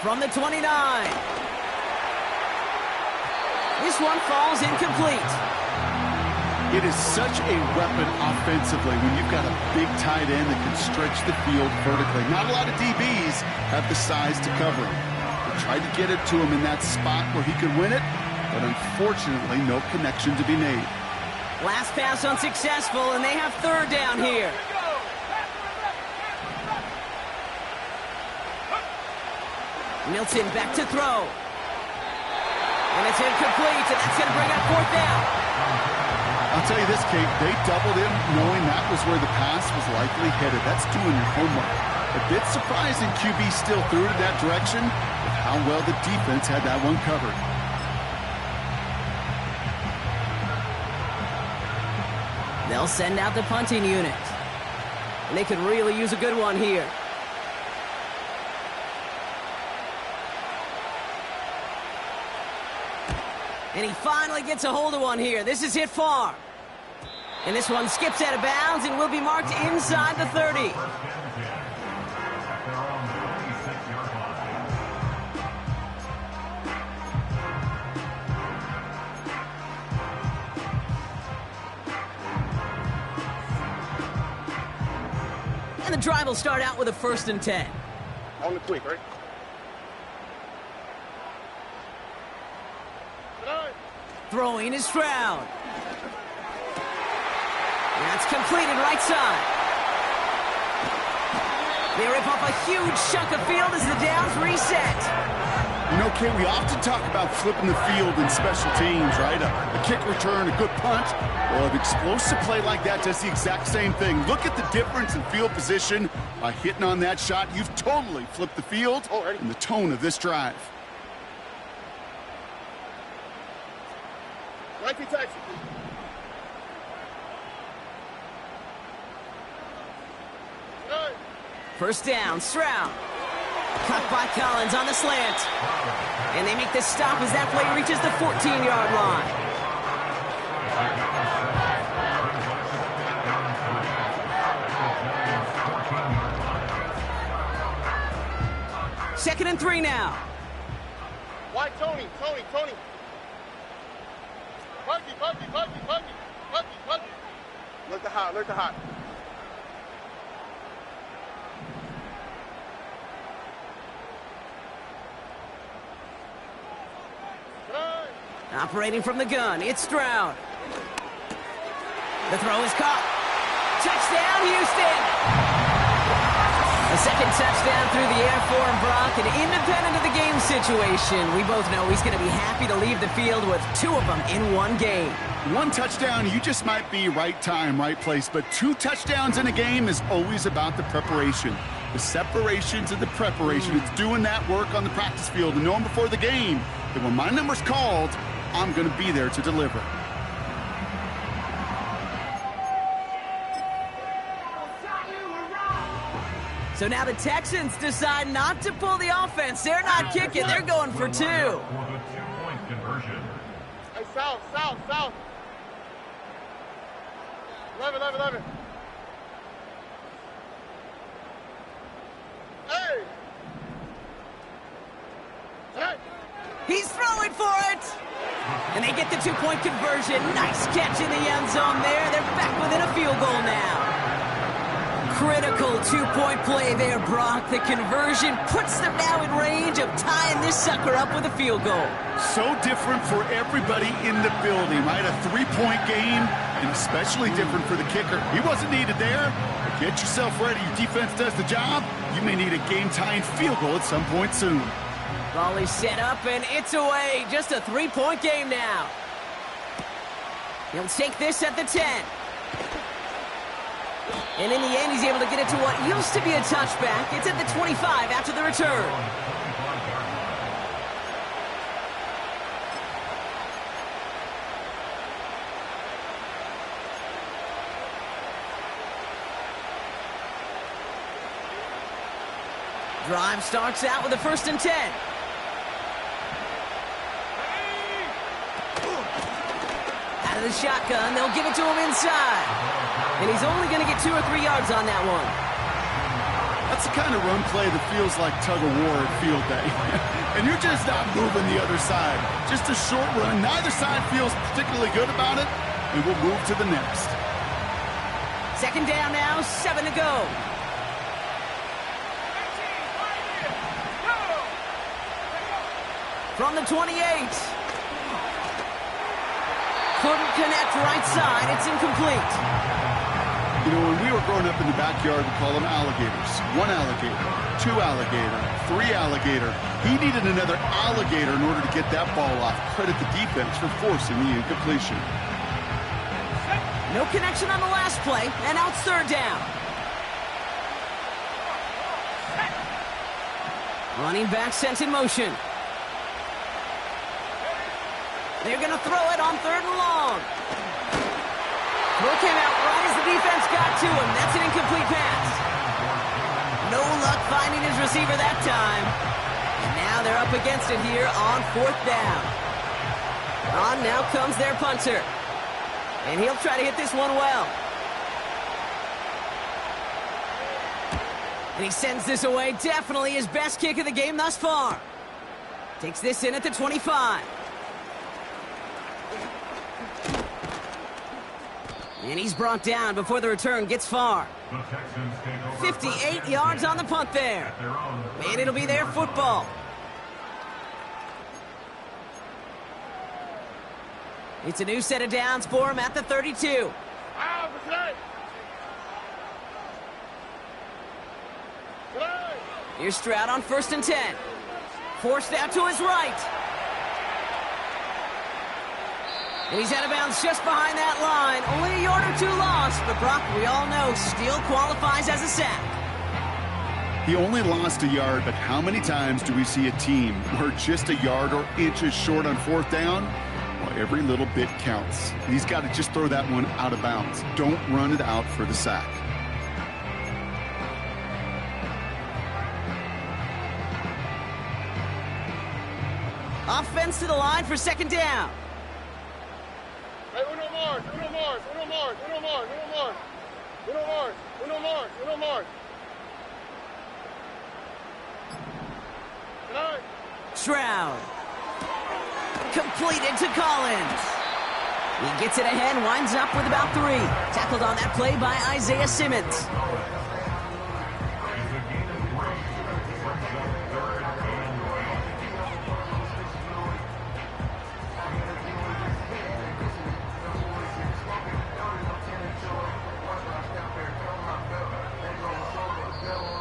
From the 29. This one falls incomplete. It is such a weapon offensively when you've got a big tight end that can stretch the field vertically. Not a lot of DBs have the size to cover him. They tried to get it to him in that spot where he could win it, but unfortunately no connection to be made. Last pass unsuccessful, and they have 3rd down here. Milton back to throw. And it's incomplete, and that's going to bring up 4th down. I'll tell you this, Kate, they doubled him knowing that was where the pass was likely headed. That's doing your homework. A bit surprising QB still threw it in that direction with how well the defense had that one covered. They'll send out the punting unit. And they could really use a good one here. And he finally gets a hold of one here. This is hit far. And this one skips out of bounds and will be marked inside the 30. And the drive will start out with a 1st and 10. On the quick, right? Throwing is Stroud. That's completed right side. They rip off a huge chunk of field as the downs reset. You know, Kate, we often talk about flipping the field in special teams, right? A kick return, a good punt. Well, an explosive play like that does the exact same thing. Look at the difference in field position. By hitting on that shot, you've totally flipped the field and the tone of this drive. Nike taxi. First down, Stroud. Cut by Collins on the slant. And they make the stop as that play reaches the 14-yard line. Second and 3 now. Why Tony? Bucky. Look the hot. Operating from the gun, it's Stroud. The throw is caught. Touchdown, Houston! A second touchdown through the air for Brock, and independent of the game situation, we both know he's going to be happy to leave the field with 2 of them in one game. 1 touchdown, you just might be right time, right place, but 2 touchdowns in a game is always about the preparation. The separations and the preparation. It's doing that work on the practice field and knowing before the game that when my number's called, I'm going to be there to deliver. So now the Texans decide not to pull the offense. They're not kicking. They're going for 2. Hey, south. 11. Hey! He's throwing for it! And they get the 2-point conversion. Nice catch in the end zone there. They're back within a field goal now. Critical 2-point play there, Brock. The conversion puts them now in range of tying this sucker up with a field goal. So different for everybody in the building, right? A 3-point game, and especially different for the kicker. He wasn't needed there. But get yourself ready. Your defense does the job. You may need a game-tying field goal at some point soon. Ball is set up, and it's away. Just a 3-point game now. He'll take this at the 10. And in the end, he's able to get it to what used to be a touchback. It's at the 25 after the return. Drive starts out with a 1st and 10. Out of the shotgun, they'll give it to him inside. And he's only going to get 2 or 3 yards on that one. That's the kind of run play that feels like tug-of-war at field day. And you're just not moving the other side. Just a short run. Neither side feels particularly good about it, and we'll move to the next. Second down now, 7 to go. From the 28. Couldn't connect right side. It's incomplete. You know, when we were growing up in the backyard, we call them alligators. 1 alligator, 2 alligator, 3 alligator. He needed another alligator in order to get that ball off. Credit the defense for forcing the incompletion. No connection on the last play, and out 3rd down. Running back sent in motion. They're going to throw it on 3rd and long. Throw came out right as the defense got to him. That's an incomplete pass. No luck finding his receiver that time. And now they're up against it here on 4th down. On now comes their punter. And he'll try to hit this one well. And he sends this away. Definitely his best kick of the game thus far. Takes this in at the 25. And he's brought down before the return gets far. 58 yards on the punt there. And it'll be their football. It's a new set of downs for him at the 32. Here's Stroud on 1st and 10. Forced out to his right. And he's out of bounds just behind that line. Only a yard or two lost, but Brock, we all know, still qualifies as a sack. He only lost a yard, but how many times do we see a team where just a yard or inches short on 4th down? Well, every little bit counts. He's got to just throw that one out of bounds. Don't run it out for the sack. Offense to the line for 2nd down. Hey, uno más, uno más, uno más, uno más, uno más. Uno más, uno más, uno más. Stroud. Completed to Collins. He gets it ahead, winds up with about 3. Tackled on that play by Isaiah Simmons.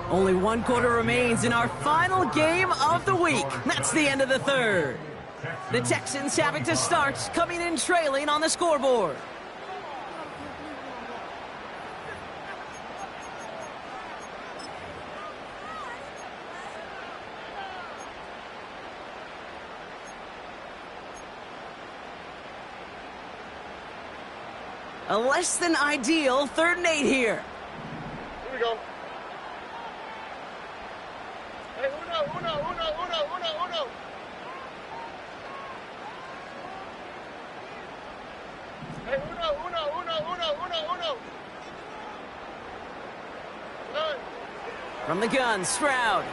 Only 1 quarter remains in our final game of the week. That's the end of the 3rd. The Texans having to start, coming in trailing on the scoreboard. A less than ideal 3rd and 8 here. Here we go. Hey, uno, uno, uno, uno, uno, uno. Hey, uno, uno, uno, uno, uno, uno. None. From the gun, Stroud.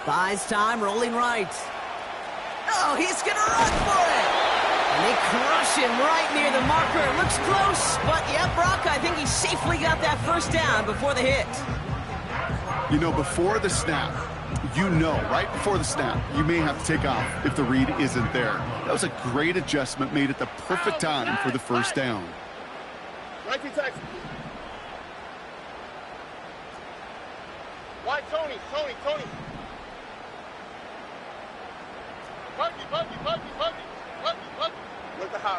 Buys time, rolling right. Oh, he's going to run for it. And they crush him right near the marker. It looks close, but yeah, Brock, I think he safely got that 1st down before the hit. You know, before the snap, right before the snap, you may have to take off if the read isn't there. That was a great adjustment made at the perfect time for the 1st down. Right to Texas. Why Tony? Tony. Buggy.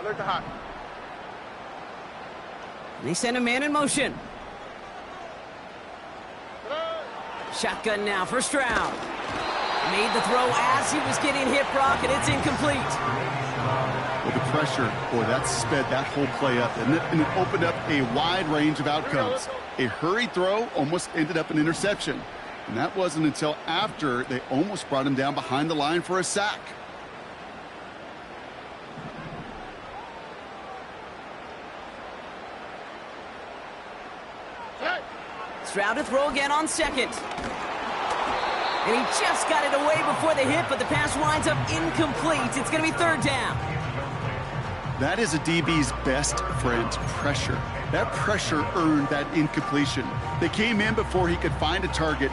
Alert the hot. They send a man in motion. Shotgun now for Stroud. Made the throw as he was getting hit, Brock, and it's incomplete. Well, the pressure, boy, that sped that whole play up, and it opened up a wide range of outcomes. A hurried throw almost ended up an interception, and that wasn't until after they almost brought him down behind the line for a sack. Stroud to throw again on 2nd. And he just got it away before the hit, but the pass winds up incomplete. It's going to be 3rd down. That is a DB's best friend, pressure. That pressure earned that incompletion. They came in before he could find a target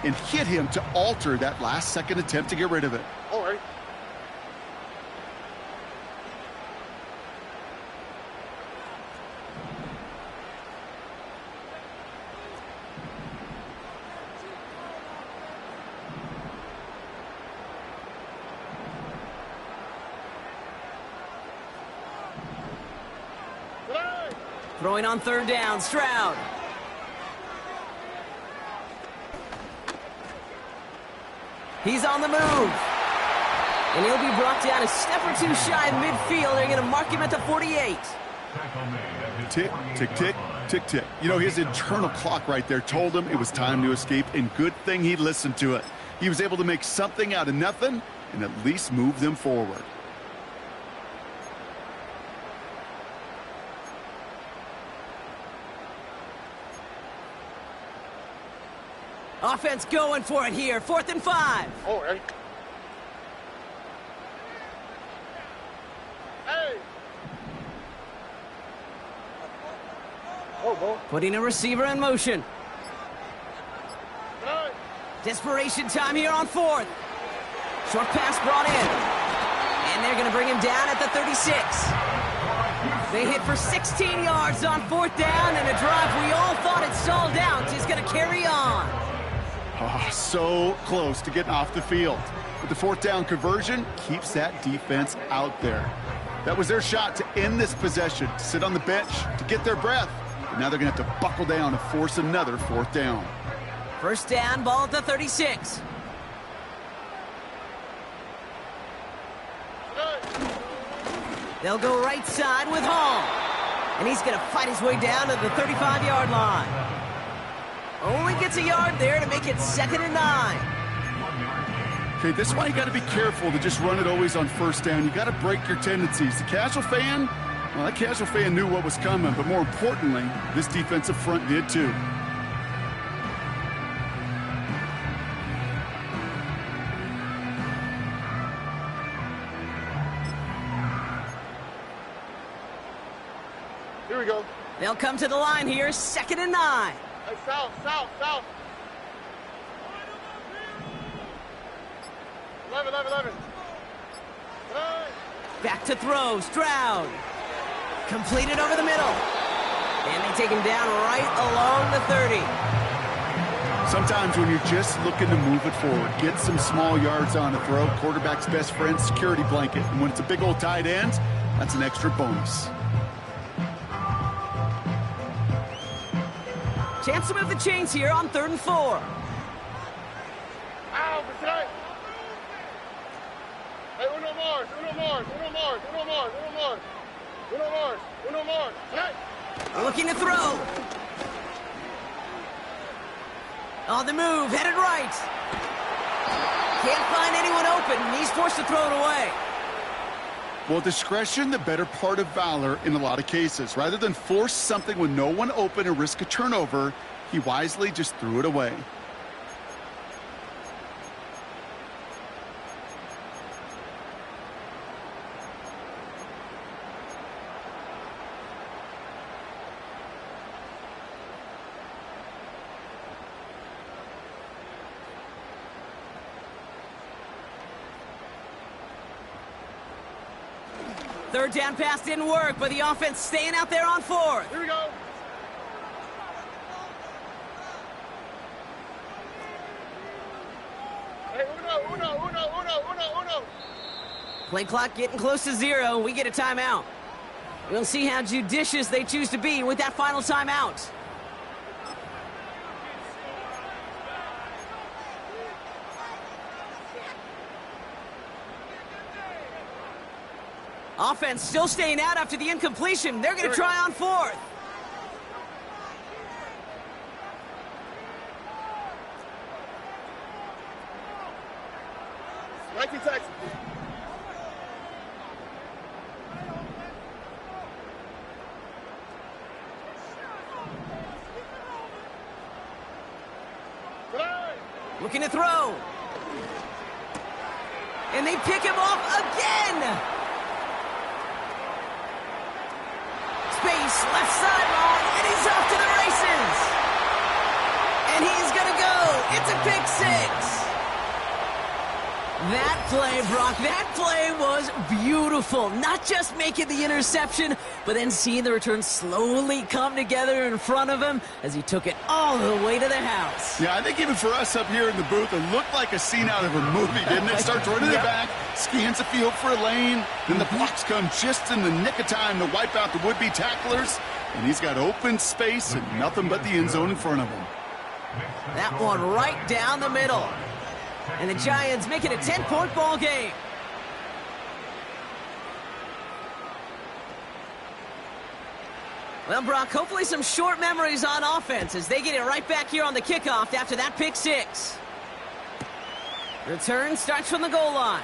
and hit him to alter that last-second attempt to get rid of it. All right. Throwing on 3rd down, Stroud. He's on the move. And he'll be brought down a step or 2 shy of midfield. They're going to mark him at the 48. Tick, tick, tick, tick, tick. You know, his internal clock right there told him it was time to escape, and good thing he listened to it. He was able to make something out of nothing and at least move them forward. Offense going for it here. 4th and 5. Oh, hey. Hey. Oh, go. Putting a receiver in motion. Hey. Desperation time here on 4th. Short pass brought in. And they're going to bring him down at the 36. They hit for 16 yards on 4th down, and a drive we all thought had stalled out is going to carry on. Oh, so close to getting off the field. But the 4th down conversion keeps that defense out there. That was their shot to end this possession, to sit on the bench, to get their breath. But now they're going to have to buckle down and force another 4th down. 1st down, ball at the 36. They'll go right side with Hall. And he's going to fight his way down to the 35-yard line. Only gets a yard there to make it 2nd and 9. Okay, this is why you got to be careful to just run it always on 1st down. You got to break your tendencies. The casual fan, well, that casual fan knew what was coming, but more importantly, this defensive front did too. Here we go. They'll come to the line here, 2nd and 9. Hey, south, south, south. 11. Hey. Back to throw, Stroud. Completed over the middle. And they take him down right along the 30. Sometimes when you're just looking to move it forward, get some small yards on a throw, quarterback's best friend, security blanket. And when it's a big old tight end, that's an extra bonus. Chance to move the chains here on 3rd and 4. Ow, Vicente. Hey, uno more. Hey. Looking to throw. On the move, headed right. Can't find anyone open, and he's forced to throw it away. Well, discretion, the better part of valor in a lot of cases. Rather than force something with no one open and risk a turnover, he wisely just threw it away. Third down pass didn't work, but the offense staying out there on 4th. Here we go. Hey, uno. Play clock getting close to 0. We get a timeout. We'll see how judicious they choose to be with that final timeout. Offense still staying out after the incompletion. They're going to try on 4th. Nike Texas. Looking to throw. And they pick him off again. Space, left sideline, and he's off to the races. And he's going to go. It's a pick 6. That play, Brock, that play was beautiful. Not just making the interception, but then seeing the return slowly come together in front of him as he took it all the way to the house. Yeah, I think even for us up here in the booth, it looked like a scene out of a movie, didn't it? Starts running it back, scans the field for a lane, then the blocks come just in the nick of time to wipe out the would-be tacklers, and he's got open space and nothing but the end zone in front of him. That one right down the middle. And the Giants make it a 10-point ball game. Well, Brock, hopefully some short memories on offense as they get it right back here on the kickoff after that pick 6. Return starts from the goal line.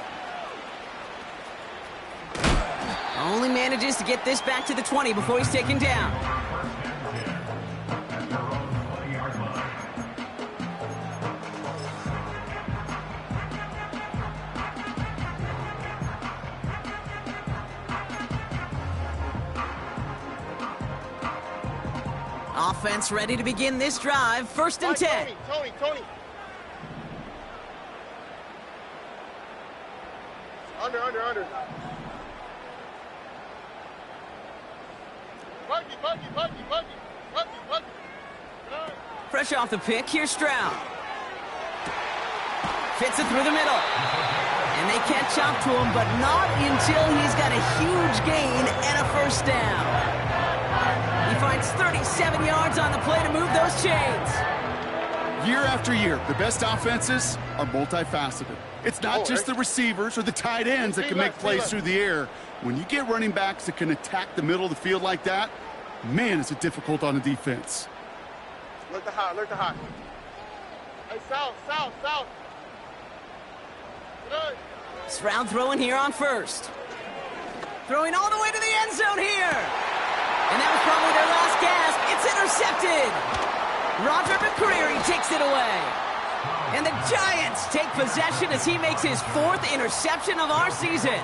Only manages to get this back to the 20 before he's taken down. Offense ready to begin this drive. First and 10. Tony. Under. Bucky. Fresh off the pick, here's Stroud. Fits it through the middle. And they catch up to him, but not until he's got a huge gain and a first down. He finds 37 yards on the play to move those chains. Year after year, the best offenses are multifaceted. It's not just the receivers or the tight ends that can make plays through the air. When you get running backs that can attack the middle of the field like that, man, is it difficult on the defense. Look the hot. Hey, south. Good. Stroud throwing here on first. Throwing all the way to the end zone here. And that was probably their last gasp. It's intercepted. Roger McCreary takes it away. And the Giants take possession as he makes his 4th interception of our season.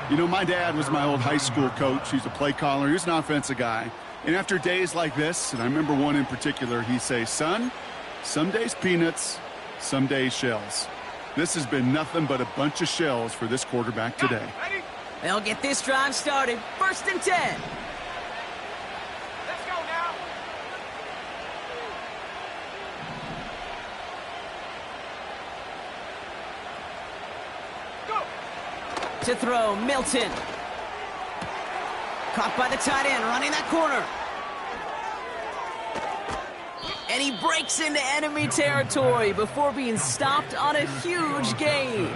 You know, my dad was my old high school coach. He's a play caller. He was an offensive guy. And after days like this, and I remember one in particular, he'd say, son, some days peanuts, some days shells. This has been nothing but a bunch of shells for this quarterback today. They'll get this drive started. First and 10. Let's go now. Go. To throw, Milton. Caught by the tight end, running that corner. And he breaks into enemy territory before being stopped on a huge gain.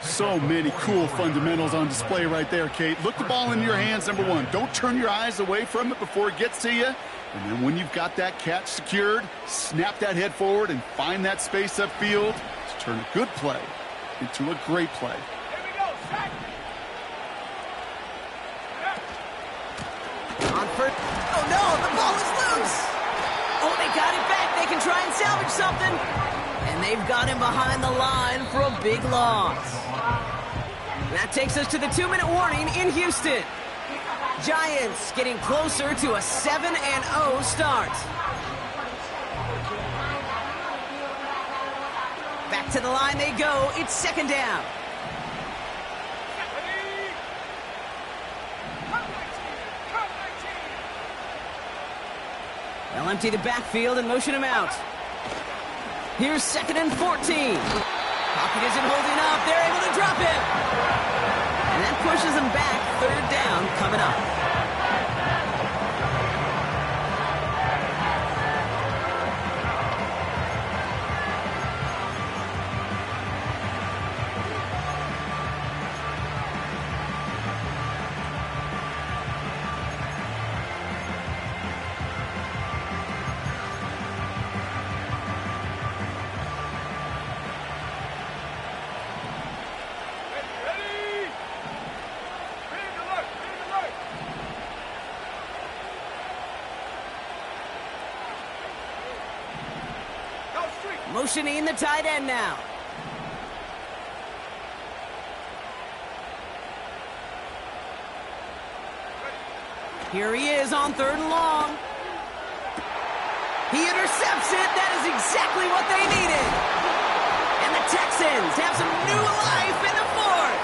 So many cool fundamentals on display right there, Kate. Look the ball in your hands, number one. Don't turn your eyes away from it before it gets to you. And then when you've got that catch secured, snap that head forward and find that space upfield to turn a good play into a great play. Here we go. Sack. On first. Oh no, the ball is loose. Oh, they got it back. They can try and salvage something. And they've got him behind the line for a big loss. That takes us to the 2-minute warning in Houston. Giants getting closer to a 7-0 start. Back to the line they go. It's second down. They'll empty the backfield and motion him out. Here's 2nd and 14. Pocket isn't holding up. They're able to drop him. And that pushes him back. 3rd down coming up. Motioning the tight end now. Here he is on 3rd and long. He intercepts it. That is exactly what they needed. And the Texans have some new life in the 4th.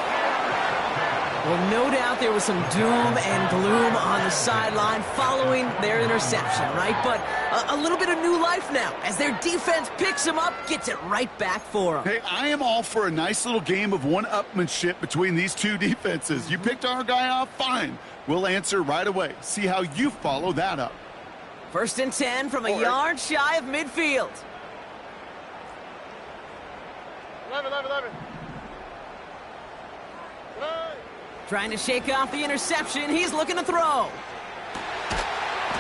Well, no doubt there was some doom and gloom on the sideline following their interception, right? But a little bit of new life now as their defense picks them up, gets it right back for them. Hey, I am all for a nice little game of one-upmanship between these two defenses. You picked our guy off, fine. We'll answer right away. See how you follow that up. 1st and 10 from a yard shy of midfield. 11. Trying to shake off the interception. He's looking to throw.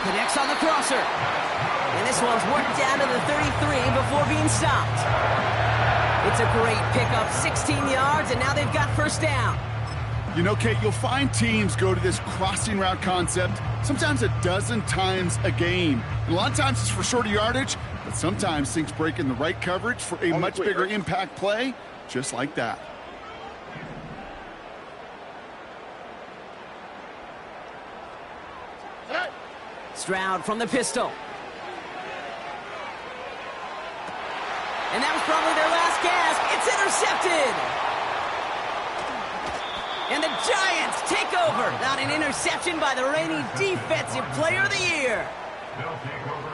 Connects on the crosser. And this one's worked down to the 33 before being stopped. It's a great pickup, 16 yards, and now they've got 1st down. You know, Kate, you'll find teams go to this crossing route concept sometimes a dozen times a game. And a lot of times it's for shorter yardage, but sometimes things break in the right coverage for a much bigger impact play, just like that. Stroud from the pistol. And that was probably their last gasp. It's intercepted. And the Giants take over. Not an interception by the reigning Defensive Player of the Year.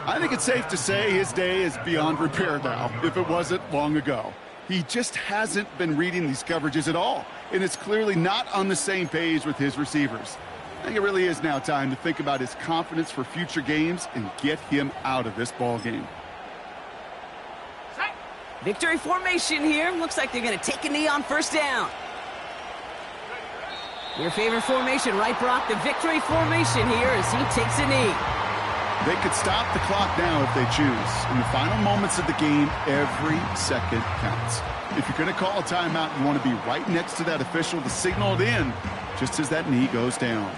I think it's safe to say his day is beyond repair now, if it wasn't long ago. He just hasn't been reading these coverages at all, and it's clearly not on the same page with his receivers. I think it really is now time to think about his confidence for future games and get him out of this ball game. Victory formation here. Looks like they're going to take a knee on first down. Your favorite formation, right, Brock? The victory formation here as he takes a knee. They could stop the clock now if they choose. In the final moments of the game, every second counts. If you're going to call a timeout, you want to be right next to that official to signal it in just as that knee goes down.